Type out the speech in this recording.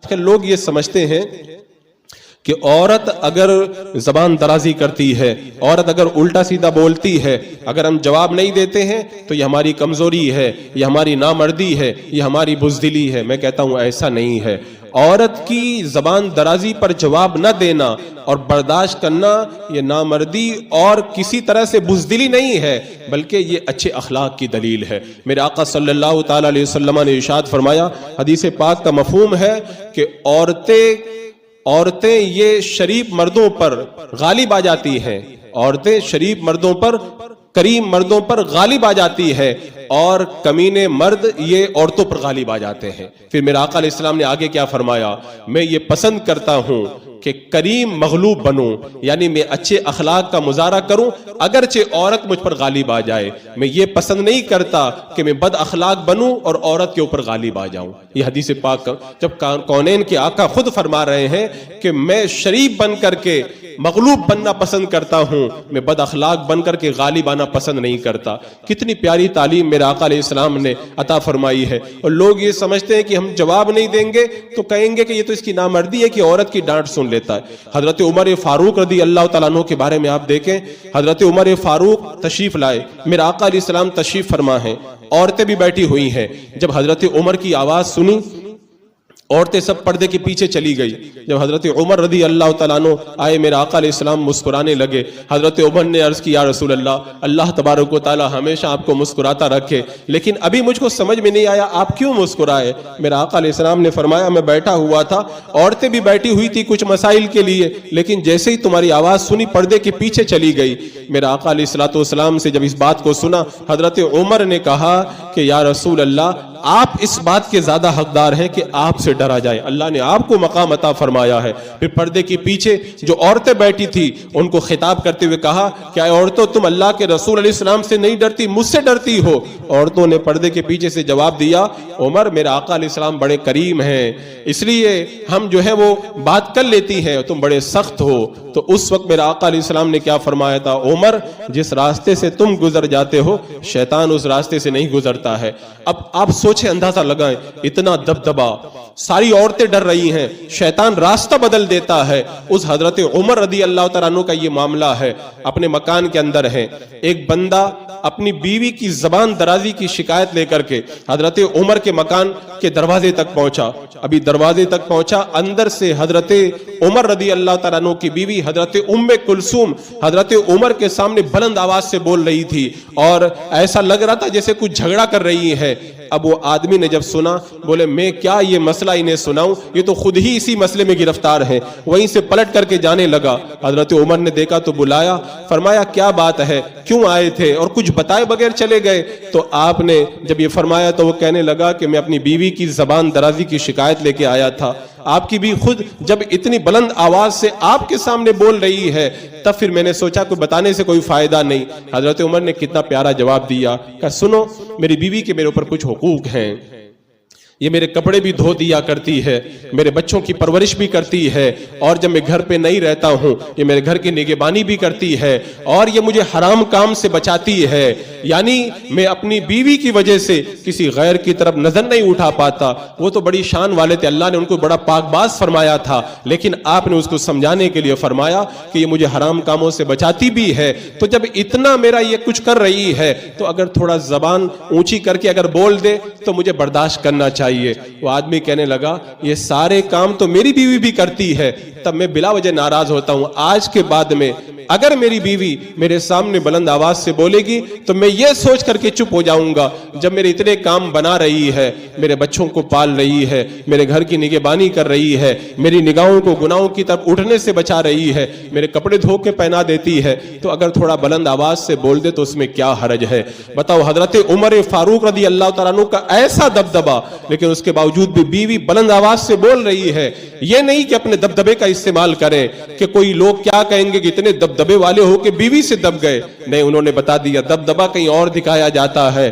کل لوگ یہ سمجھتے ہیں کہ عورت اگر زبان درازی کرتی ہے، عورت اگر الٹا سیدھا بولتی ہے، اگر ہم جواب نہیں دیتے ہیں تو یہ ہماری کمزوری ہے، یہ ہماری نامردی ہے، یہ ہماری بزدلی ہے۔ میں کہتا ہوں ایسا نہیں ہے۔ عورت کی زبان درازی پر جواب نہ دینا اور برداشت کرنا یہ نامردی اور کسی طرح سے بزدلی نہیں ہے، بلکہ یہ اچھے اخلاق کی دلیل ہے۔ میرے آقا صلی اللہ تعالی علیہ وسلم نے ارشاد فرمایا، حدیث پاک کا مفہوم ہے کہ عورتیں یہ شریف مردوں پر غالب آ جاتی ہیں، عورتیں شریف مردوں پر، کریم مردوں پر غالب آ جاتی ہے، اور کمینے مرد یہ عورتوں پر غالب آ جاتے ہیں۔ پھر میرے آقا علیہ السلام نے آگے کیا فرمایا، میں یہ پسند کرتا ہوں کہ کریم مغلوب بنوں، یعنی میں اچھے اخلاق کا مظاہرہ کروں اگرچہ عورت مجھ پر غالب آ جائے، میں یہ پسند نہیں کرتا کہ میں بد اخلاق بنوں اور عورت کے اوپر غالب آ جاؤں۔ یہ حدیث پاک جب کونین کے آقا خود فرما رہے ہیں کہ میں شریف بن کر کے مغلوب بننا پسند کرتا ہوں، میں بد اخلاق بن کر کے غالب آنا پسند نہیں کرتا۔ کتنی پیاری تعلیم میرے آقا علیہ السلام نے عطا فرمائی ہے، اور لوگ یہ سمجھتے ہیں کہ ہم جواب نہیں دیں گے تو کہیں گے کہ یہ تو اس کی نامردی ہے کہ عورت کی ڈانٹ سن لیتا ہے۔ حضرت عمر فاروق رضی اللہ تعالیٰ عنہ کے بارے میں آپ دیکھیں، حضرت عمر فاروق تشریف لائے، میرے آقا علیہ السلام تشریف فرما ہیں، عورتیں بھی بیٹھی ہوئی ہیں۔ جب حضرت عمر کی آواز سنی، عورتیں سب پردے کے پیچھے چلی گئی۔ جب حضرت عمر رضی اللہ تعالیٰ عنہ آئے، میرے آقا علیہ السلام مسکرانے لگے۔ حضرت عمر نے عرض کی، یا رسول اللہ، اللہ تبارک و تعالیٰ ہمیشہ آپ کو مسکراتا رکھے، لیکن ابھی مجھ کو سمجھ میں نہیں آیا آپ کیوں مسکرائے؟ میرے آقا علیہ السلام نے فرمایا، میں بیٹھا ہوا تھا، عورتیں بھی بیٹھی ہوئی تھی کچھ مسائل کے لیے، لیکن جیسے ہی تمہاری آواز سنی پردے کے پیچھے چلی گئی۔ میرے آقا علیہ السلام سے جب اس بات کو سنا، حضرت عمر نے کہا کہ یا رسول اللہ، آپ اس بات کے زیادہ حقدار ہیں کہ آپ سے ڈرا جائے، اللہ نے آپ کو مقام عطا فرمایا ہے۔ پھر پردے کے پیچھے جو عورتیں بیٹھی تھی ان کو خطاب کرتے ہوئے کہا، کیا عورتوں تم اللہ کے رسول علیہ السلام سے نہیں ڈرتی، مجھ سے ڈرتی ہو؟ عورتوں نے پردے کے پیچھے سے جواب دیا، عمر میرے آقا علیہ السلام بڑے کریم ہیں، اس لیے ہم جو ہے وہ بات کر لیتی ہیں، تم بڑے سخت ہو۔ تو اس وقت میرے آقا علیہ السلام نے کیا فرمایا تھا، عمر جس راستے سے تم گزر جاتے ہو شیطان اس راستے سے نہیں گزرتا ہے۔ اب آپ سوچیں، اندازہ لگائیں، اتنا دبدبا، ساری عورتیں ڈر رہی ہیں، شیطان راستہ بدل دیتا ہے۔ اس حضرت عمر رضی اللہ تعالیٰ عنہ کا یہ معاملہ ہے، اپنے مکان کے اندر ہے، ایک بندہ اپنی بیوی کی زبان درازی کی شکایت لے کر کے حضرت عمر کے مکان کے دروازے تک پہنچا۔ ابھی دروازے تک پہنچا، اندر سے حضرت عمر رضی اللہ تعالیٰ عنہ کی بیوی حضرت ام کلثوم حضرت عمر کے سامنے بلند آواز سے بول رہی تھی، اور ایسا لگ رہا تھا جیسے کچھ جھگڑا کر رہی ہے۔ اب وہ آدمی نے جب سنا، بولے میں کیا یہ مسئلہ انہیں سناؤں، یہ تو خود ہی اسی مسئلے میں گرفتار ہیں۔ وہیں سے پلٹ کر کے جانے لگا۔ حضرت عمر نے دیکھا تو بلایا، فرمایا کیا بات ہے، کیوں آئے تھے، اور کچھ بتائے بغیر چلے گئے؟ تو آپ نے جب یہ فرمایا تو وہ کہنے لگا کہ میں اپنی بیوی کی زبان درازی کی شکایت لے کے آیا تھا، آپ کی بھی خود جب اتنی بلند آواز سے آپ کے سامنے بول رہی ہے، تب پھر میں نے سوچا کہ بتانے سے کوئی فائدہ نہیں۔ حضرت عمر نے کتنا پیارا جواب دیا کہ سنو، میری بیوی کے میرے اوپر کچھ حقوق ہیں، یہ میرے کپڑے بھی دھو دیا کرتی ہے، میرے بچوں کی پرورش بھی کرتی ہے، اور جب میں گھر پہ نہیں رہتا ہوں یہ میرے گھر کی نگہبانی بھی کرتی ہے، اور یہ مجھے حرام کام سے بچاتی ہے۔ یعنی میں اپنی بیوی کی وجہ سے کسی غیر کی طرف نظر نہیں اٹھا پاتا۔ وہ تو بڑی شان والے تھے، اللہ نے ان کو بڑا پاک باز فرمایا تھا، لیکن آپ نے اس کو سمجھانے کے لیے فرمایا کہ یہ مجھے حرام کاموں سے بچاتی بھی ہے۔ تو جب اتنا میرا یہ کچھ کر رہی ہے تو اگر تھوڑا زبان اونچی کر کے اگر بول دے تو مجھے برداشت کرنا چاہیے۔ وہ آدمی کہنے لگا، یہ سارے کام تو میری بیوی بھی کرتی ہے، تب میں بلا وجہ ناراض ہوتا ہوں۔ آج کے بعد میں اگر میری بیوی میرے سامنے بلند آواز سے بولے گی تو میں یہ سوچ کر کے چپ ہو جاؤں گا، جب میرے اتنے کام بنا رہی ہے، میرے بچوں کو پال رہی ہے، میرے گھر کی نگہبانی کر رہی ہے، میری نگاہوں کو گناہوں کی طرف اٹھنے سے بچا رہی ہے، میرے کپڑے دھو کے پہنا دیتی ہے، تو اگر تھوڑا بلند آواز سے بول دے تو اس میں کیا حرج ہے؟ بتاؤ، حضرت عمر فاروق رضی اللہ تعالیٰ عنہ کا ایسا دبدبا، لیکن اس کے باوجود بھی بیوی بلند آواز سے بول رہی ہے۔ یہ نہیں کہ اپنے دبدبے کا استعمال کریں کہ کوئی لوگ کیا کہیں گے کہ اتنے دبدبے والے ہو کہ بیوی سے دب گئے، نہیں، انہوں نے بتا دیا دبدبا کہیں اور دکھایا جاتا ہے۔